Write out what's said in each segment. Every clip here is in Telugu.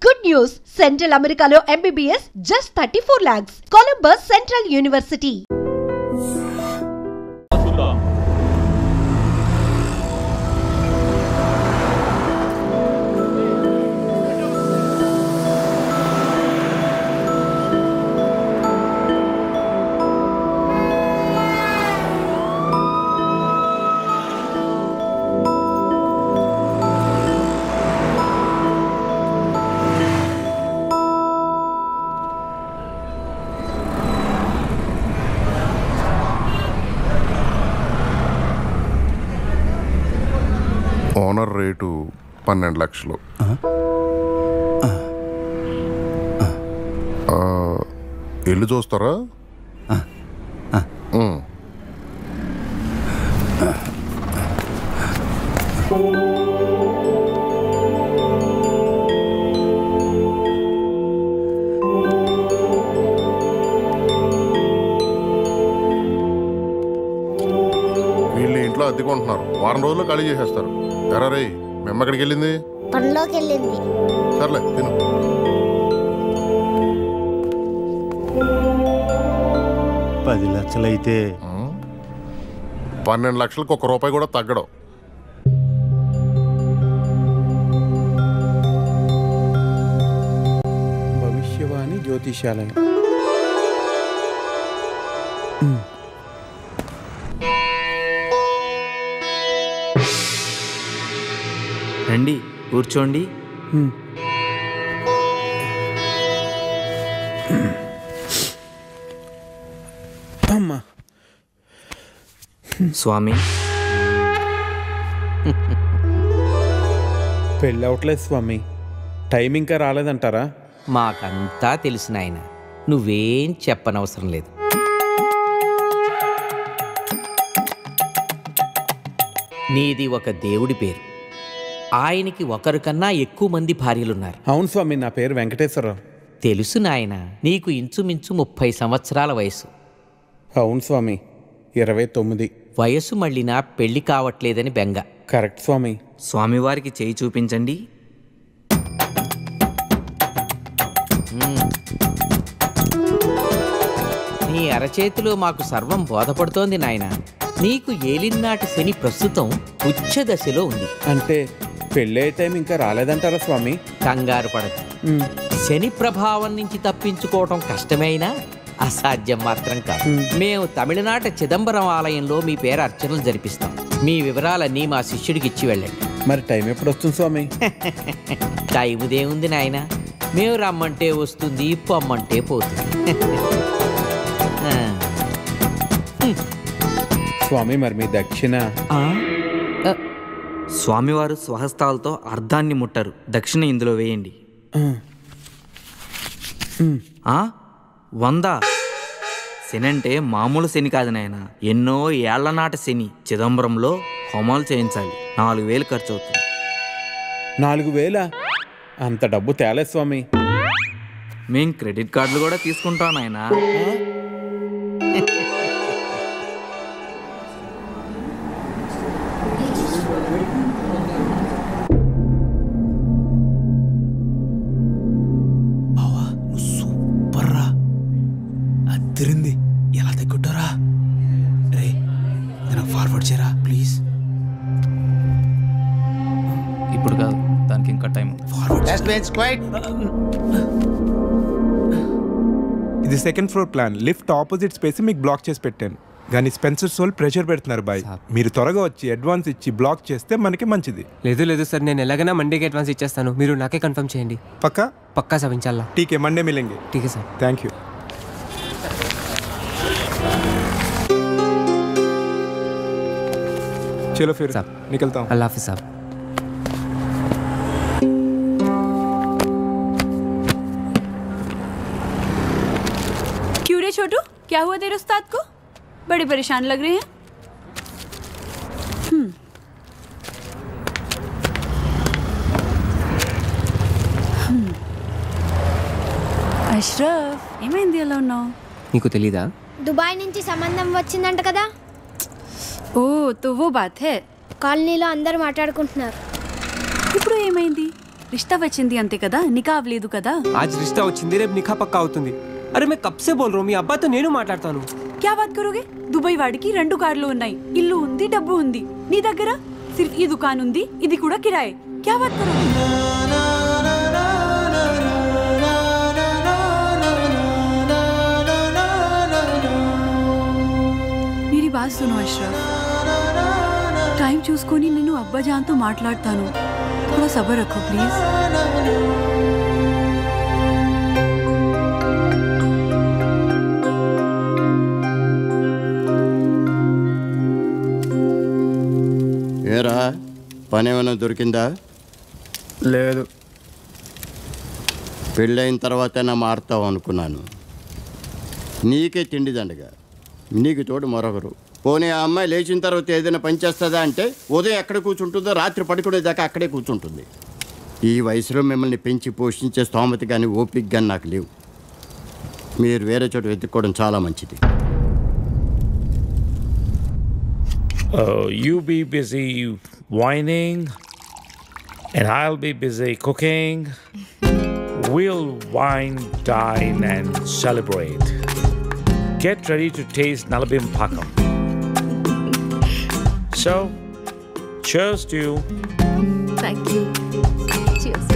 Good news! Central Americano MBBS just 34 lakhs. Columbus Central University. Owner rate 12 లక్షలు. ఇల్లు చూస్తారా? వీళ్ళు ఇంట్లో అద్దెకుంటున్నారు, వారం రోజుల్లో ఖాళీ చేసేస్తారు. ఎరా రే, మేము ఎక్కడికి వెళ్ళింది? పనిలోకి వెళ్ళింది. సర్లే తిను. $10 లక్షలైతే 12 లక్షలకు ₹1 కూడా తగ్గడం. భవిష్యవాణి జ్యోతిషాలయం. రండి కూర్చోండి. అమ్మా స్వామి, పెళ్ళి అవట్లేదు స్వామి. టైం ఇంకా రాలేదంటారా? మాకంతా తెలిసిన ఆయన, నువ్వేం చెప్పనవసరం లేదు. నీది ఒక దేవుడి పేరు, ఆయనకి ఒకరి కన్నా ఎక్కువ మంది భార్యలున్నారు. అవును స్వామి, నా పేరు వెంకటేశ్వరరావు. తెలుసు నాయన, నీకు ఇంచుమించు 30 సంవత్సరాల వయసు. అవును స్వామి, 29. వయసు మళ్ళినా పెళ్లి కావట్లేదని బెంగ. కరెక్ట్ స్వామి. స్వామివారికి చేయి చూపించండి. నీ అరచేతిలో మాకు సర్వం బోధపడుతోంది నాయన. నీకు ఏలినాటి శని ప్రస్తుతం ఉచ్చ దశలో ఉంది. అంటే పెళ్ళి టైం ఇంకా రాలేదంటారా స్వామి? కంగారు పడదు. శని ప్రభావం నుంచి తప్పించుకోవటం కష్టమైనా అసాధ్యం మాత్రం కాదు. మేము తమిళనాట చిదంబరం ఆలయంలో మీ పేరు అర్చనలు జరిపిస్తాం. మీ వివరాలన్నీ మా శిష్యుడికి ఇచ్చి వెళ్ళండి. మరి టైం ఎప్పుడు వస్తుంది స్వామి? టైముదేముంది నాయన, మేము రమ్మంటే వస్తుంది, పొమ్మంటే పోతుంది. స్వామి మరి మీ దక్షిణ? స్వామివారు స్వహస్తాలతో అర్ధాన్ని ముట్టరు. దక్షిణ ఇందులో వేయండి. 100. శని అంటే మామూలు శని కాదు నాయన, ఎన్నో ఏళ్లనాటి శని. చిదంబరంలో హోమాలు చేయించాలి, 4000 ఖర్చు అవుతుంది. 4000? అంత డబ్బు తేలేదు స్వామి. మేం క్రెడిట్ కార్డులు కూడా తీసుకుంటాం నాయన. తిరింది ఎలా తగ్గుంటారా? రే నేను ఫార్వర్డ్ చేయరా ప్లీజ్. ఇప్పుడు కాదు, దానికి ఇంకా టైం. ఇది second floor plan. Lift opposite space మీకు బ్లాక్ చేసి పెట్టాను, కానీ స్పెన్సర్ సోల్ ప్రెషర్ పెడుతున్నారు బాయ్. మీరు త్వరగా వచ్చి అడ్వాన్స్ ఇచ్చి బ్లాక్ చేస్తే మనకి మంచిది. లేదు సార్, నేను ఎలాగైనా మండేకి అడ్వాన్స్ ఇచ్చేస్తాను. మీరు నాకే కన్ఫర్మ్ చేయండి. పక్కా సార్, ఇన్షాల్లా. ఠీకే, మండే మిలేంగే. ఠీకే సార్. Thank you. चलो फिर निकलता हूँ. अल्लाह हाफिज़ साहब. क्यों रे छोटू, क्या हुआ तेरे उस्ताद को? बड़े परेशान लग रहे हैं. అష్రఫ్, ఏమైంది అలా ఉన్నావు? నీకు తెలీదా? దుబాయ్ నుంచి సంబంధం వచ్చిందంట కదా. ఓ తో వో బాత్ హై. కాలనీలో అందరూ మాట్లాడుకుంటున్నారు. ఇప్పుడు ఏమైంది? रिश्ता వచ్చింది అంతే కదా, నికా అవ్వలేదు కదా. आज रिश्ता వచ్చింది, రేపు నికా పక్కా అవుతుంది. అరే मैं कब से बोल रहा हूं, మీ అబ్బాతో నేను మాట్లాడతాను. क्या बात करोगे? దుబాయ్ వాడికి 2 కార్లు ఉన్నాయి, ఇల్లు ఉంది, డబ్బు ఉంది. నీ దగ్గర సిర్ఫ్ ఈ దుకాన్ ఉంది, ఇది కూడా కిరాయే. क्या बात करोगे? मेरी बात सुनो अशरफ, टाइम చూసుకొని నేను అబ్బాజాన్తో మాట్లాడతాను. थोड़ा सब्र रखो प्लीज. ఏరా పని ఏమైనా దొరికిందా? లేదు. పెళ్ళైన తర్వాతైనా మారుతావు అనుకున్నాను. నీకే తిండి దండగా, నీకు తోడు మరొకరు. పోనీ ఆ అమ్మాయి లేచిన తర్వాత ఏదైనా పని చేస్తుందా అంటే ఉదయం ఎక్కడ కూర్చుంటుందో రాత్రి పడుకునేదాకా అక్కడే కూర్చుంటుంది. ఈ వయసులో మిమ్మల్ని పెంచి పోషించే స్తోమత కానీ ఓపిక కానీ నాకు లేవు. మీరు వేరే చోట వెతుక్కోవడం చాలా మంచిది. You be busy whining and I'll be busy cooking. We'll wine, dine and celebrate. Get ready to taste Nalabim Pakam. So, cheers to you. Thank you. Cheers.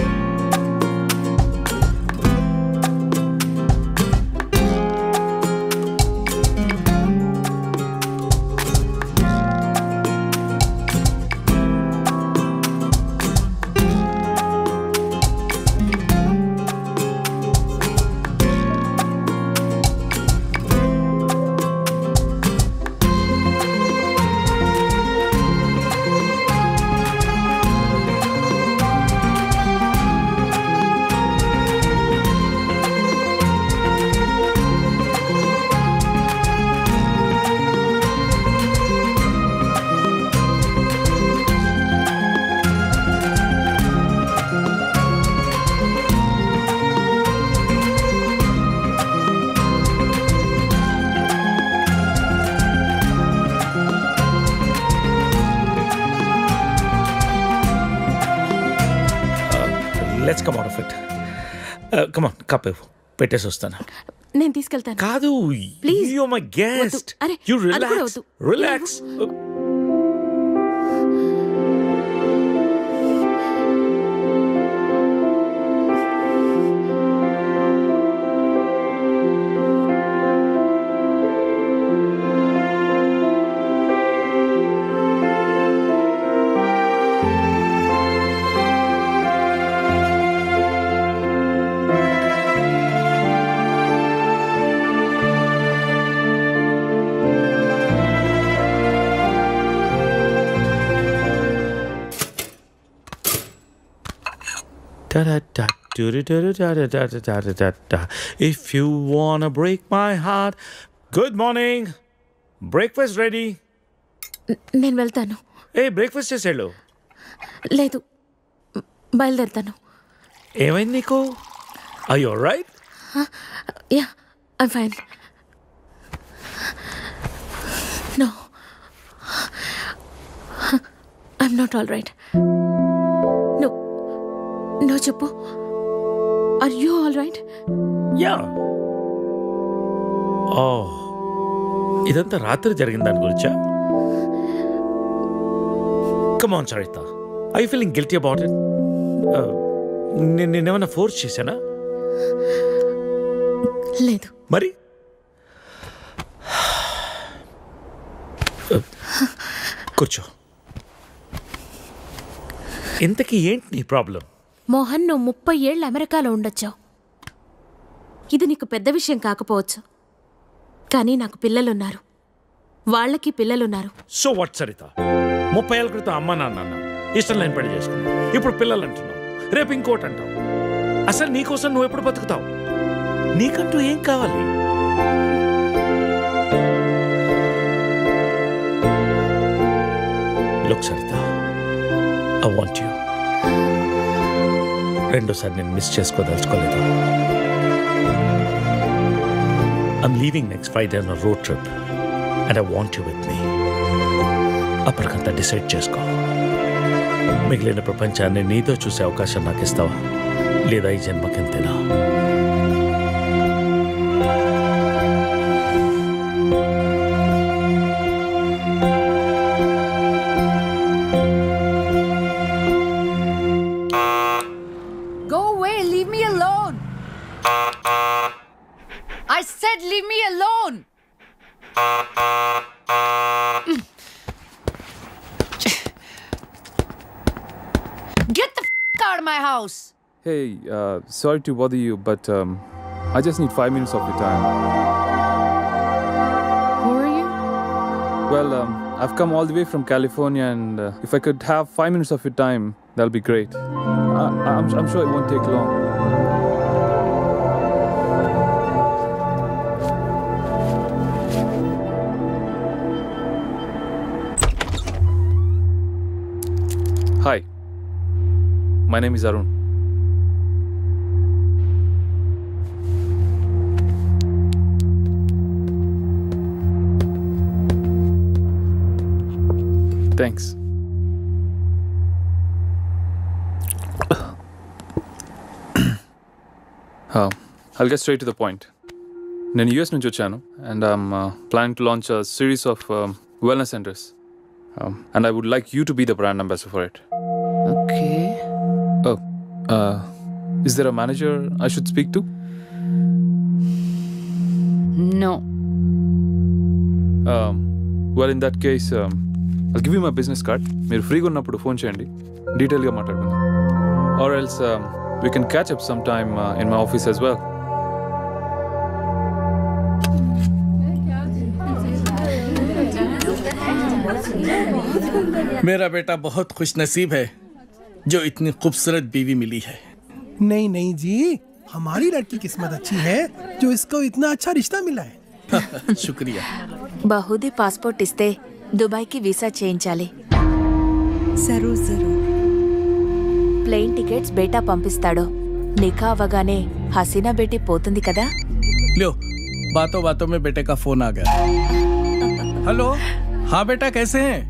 Let's come out of it. Come on, cup పెట్టేసి వస్తాను. నేను తీసుకెళ్తాను. కాదు, ప్లీజ్. You're my guest. అరే, You అది కూడా relax. వద్దు. Relax. If you wanna break my heart. Good morning. Breakfast ready. నేను వెళ్తాను. బ్రేక్ఫాస్ట్ చేసేళ్ళు. లేదు, బయలుదేరుతాను. ఏమైంది నీకు? Are you alright? Yeah, I'm fine. No, I'm not all right. No, చెప్పు. Are you all right? Yeah. ఇదంతా రాత్రి జరిగిన దాని గురించా? Come on, Sarita. Are you feeling guilty about it? నేనేమన్నా ఫోర్స్ చేశానా? లేదు. మరి కూర్చో. ఇంతకీ ఏంటి నీ ప్రాబ్లం? మోహన్, నువ్వు 30 ఏళ్ళు అమెరికాలో ఉండొచ్చావు. ఇది నీకు పెద్ద విషయం కాకపోవచ్చు, కానీ నాకు పిల్లలున్నారు, వాళ్ళకి పిల్లలున్నారు. So what Saritha? 30 ఏళ్ళ క్రితం అమ్మ నాన్న ఇష్టం లేని పెళ్లి చేసుకున్నావు, ఇప్పుడు పిల్లలు అంటున్నావు, రేపు ఇంకోటి అంటావు. అసలు నీకోసం నువ్వు ఎప్పుడు బతుకుతావు? నీకంటూ ఏం కావాలి? Look Saritha, I want you. రెండోసారి నేను miss చేసుకోదలుచుకోలేదు. I'm leaving next Friday on a road trip and I want you with me. అప్పటికంతా డిసైడ్ చేసుకో. మిగిలిన ప్రపంచాన్ని నీతో చూసే అవకాశం నాకు ఇస్తావా, లేదా ఈ జన్మకింతేనా? Go away, leave me alone. I said leave me alone. Get the out of my house. Hey, sorry to bother you, but I just need 5 minutes of your time. Who are you? Well, I've come all the way from California, and if I could have 5 minutes of your time, that'll be great. I'm sure it won't take long. Hi, my name is Arun. Thanks. I'll get straight to the point. నేను యూఎస్ నుంచి వచ్చాను, and I'm planning to launch a series of wellness centers. And I would like you to be the brand ambassador for it. Okay. Oh, is there a manager I should speak to? No. Well, in that case, I'll give you my business card. మీరు ఫ్రీగా ఉన్నప్పుడు ఫోన్ చేయండి, డీటెయిల్గా మాట్లాడుకుందాం. Or else we can catch up sometime in my office as well. मेरा बेटा बहुत खुश नसीब है जो इतनी खूबसूरत बीवी मिली है। नहीं नहीं जी, हमारी लड़की किस्मत अच्छी है जो इसको इतना अच्छा रिश्ता मिला है। शुक्रिया। బహుదీ పాస్పోర్ట్ ఇస్తే దుబాయ్కి వీసా చేయించాలి. జరూర్ జరూర్. ప్లేన్ టికెట్స్ బేటా పంపిస్తాడు. నికా అవ్వగానే హసీనా బేటీ పోతుంది కదా. लो, बातों बातों में बेटे का फोन आ गया। हेलो, हाँ बेटा कैसे हैं?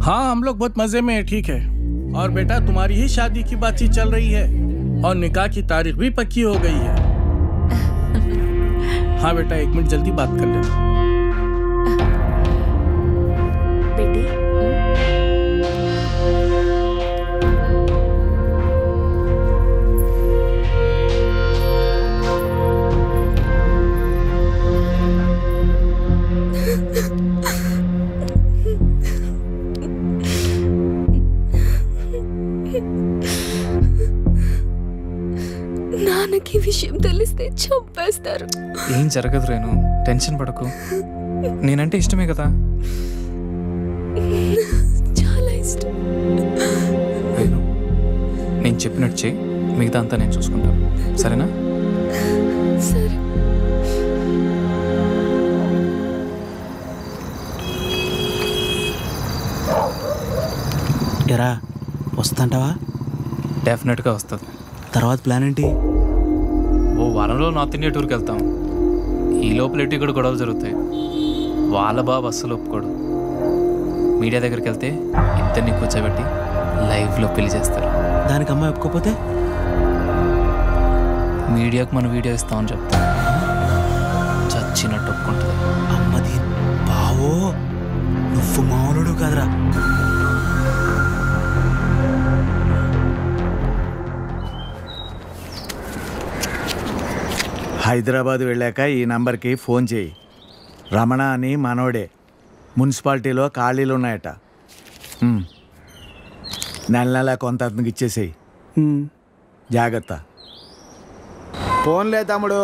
हाँ हम लोग बहुत मजे में हैं, ठीक है। और बेटा तुम्हारी ही शादी की बातचीत चल रही है और निकाह की तारीख भी पक्की हो गई है। हाँ बेटा 1 मिनट जल्दी बात कर लेना। बेटी నాన్నకి విషయం తెలిస్తే చంపేస్తారు. ఏం జరగదు రేణు, టెన్షన్ పడకు. నేనంటే ఇష్టమే కదా. చాలా ఇష్టం. రేణు, నేను చెప్పినట్టు చేయి, మిగతా అంతా నేను చూసుకుంటాను, సరేనా? సరే. ఎరా వస్తుంటావా? డెఫినెట్గా వస్తుంది. తర్వాత ప్లాన్ ఏంటి? ఓ వారంలో నార్త్ ఇండియా టూర్కి వెళ్తాం. ఈ లోపల ఎటు ఇక్కడ గొడవలు జరుగుతాయి. వాళ్ళ బాబు అస్సలు ఒప్పుకోడు. మీడియా దగ్గరికి వెళ్తే ఇద్దరిని కూర్చోబెట్టి లైవ్లో పెళ్లి చేస్తారు. దానికి అమ్మాయి ఒప్పుకోపోతే మీడియాకు మన వీడియో ఇస్తామని చెప్తాం. చచ్చినట్టు ఒప్పుకుంటుంది. అమ్మది బావో, నువ్వు మామూలుడు కాదురా. హైదరాబాద్ వెళ్ళాక ఈ నంబర్కి ఫోన్ చేయి. రమణ అని మనోడే. మున్సిపాలిటీలో ఖాళీలు ఉన్నాయట. నెల నెల కొంత అతనికి ఇచ్చేసేయి. జాగ్రత్త. ఫోన్లే తమ్ముడు,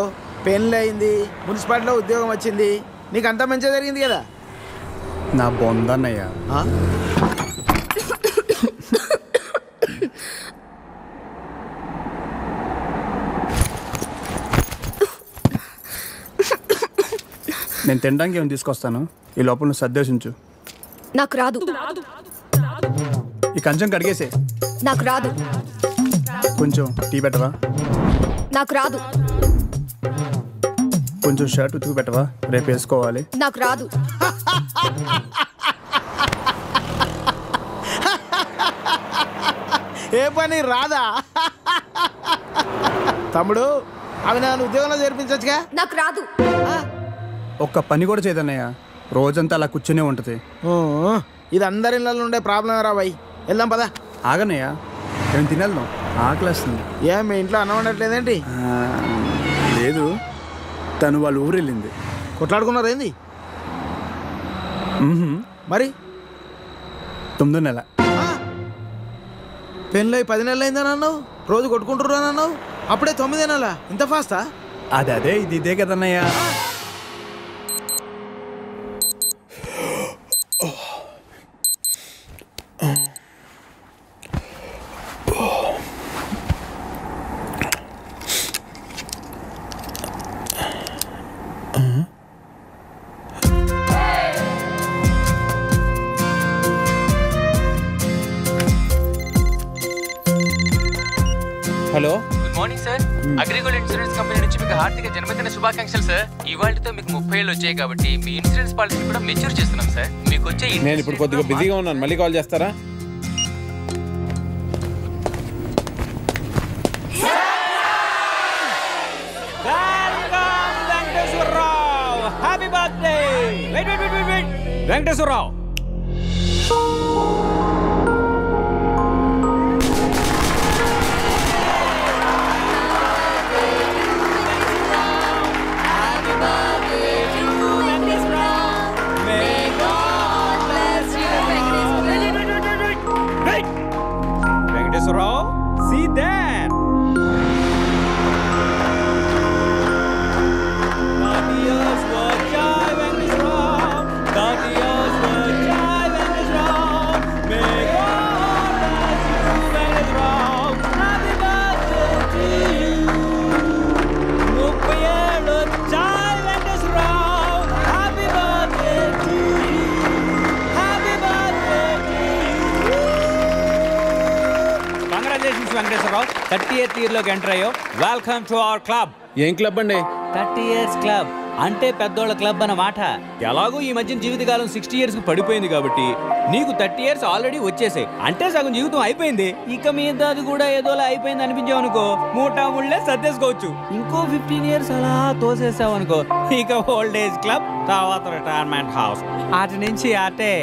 పెళ్ళి అయింది, మున్సిపాలిటీలో ఉద్యోగం వచ్చింది, నీకు అంతా మంచిగా జరిగింది కదా. నా బొందన్నయ్య. నేను తినడానికి ఏమైనా తీసుకొస్తాను, ఈ లోపల నువ్వు సర్దేశించు. నాకు రాదు. ఈ కంచం కడిగేసే. నాకు రాదు. కొంచెం టీ పెట్టవా? నాకు రాదు. కొంచెం షర్ట్ ఉతుకు పెట్టవా, రేపు వేసుకోవాలి. నాకు రాదు. ఏ పని రాదా? తమ్ముడు అవి నన్ను ఉద్యోగంలో చేర్పించచ్చుగా. నాకు రాదు. ఒక్క పని కూడా చేయదన్నయ్య, రోజంతా అలా కూర్చునే ఉంటుంది. ఇది అందరి ఇళ్ళలో ఉండే ప్రాబ్లం రా బాయ్. వెళ్దాం పదా. ఆగన్నయ్య, ఏం తినేద్దాం, ఆకలేస్తుంది. ఏం మీ ఇంట్లో అన్నం ఉండట్లేదేంటి? లేదు, తను వాళ్ళ ఊరు వెళ్ళింది. కొట్లాడుకున్నారు ఏంది మరి? 9వ నెల. పెళ్ళై 10 నెలలు అయిందని అన్నావు, రోజు కొట్టుకుంటుర్రు అని అన్నావు, అప్పుడే 9 నెలలా? ఇంత ఫాస్టా? అదే ఇది ఇదే కదన్నయ్య. Hello, good morning sir. AgriGold insurance company నుంచి మీకు హార్దిక జన్మదిన శుభాకాంక్షలు సార్. ఇవాళతో మీకు 30 ఏళ్ళు వచ్చాయి కాబట్టి మీ ఇన్సూరెన్స్ పాలసీ కూడా మెచ్యూర్ చేస్తున్నాం సార్. మీకు వచ్చే నేను ఇప్పుడు కొద్దిగా బిజీగా ఉన్నాను, మళ్ళీ కాల్ చేస్తారా? Happy birthday. Venkateswara Rao, see that. Venkateswara Rao 30th ఇయర్లోకి ఎంటర్ అయ్యో. Welcome to our club. ఏం క్లబ్ అండి? 30 years క్లబ్ అంటే పెద్దోళ్ళ క్లబ్ అన్నమాట. ఎలాగో ఈ మధ్య జీవితకాలం 60 years కు పడిపోయింది కాబట్టి నీకు 30 years ఆల్రెడీ వచ్చేసాయి. అంటే సగం జీవితం అయిపోయింది. ఇక మీద అది కూడా ఏదోలా అయిపోయింది అనిపించావు అనుకో, మూటా ముళ్ళే సర్దేసుకోవచ్చు. ఇంకో 15 years అలా తోసేసావు అనుకో, ఇక ఓల్డ్ ఏజ్ క్లబ్, తర్వాత రిటైర్మెంట్ హౌస్, అటు నుంచి అటే.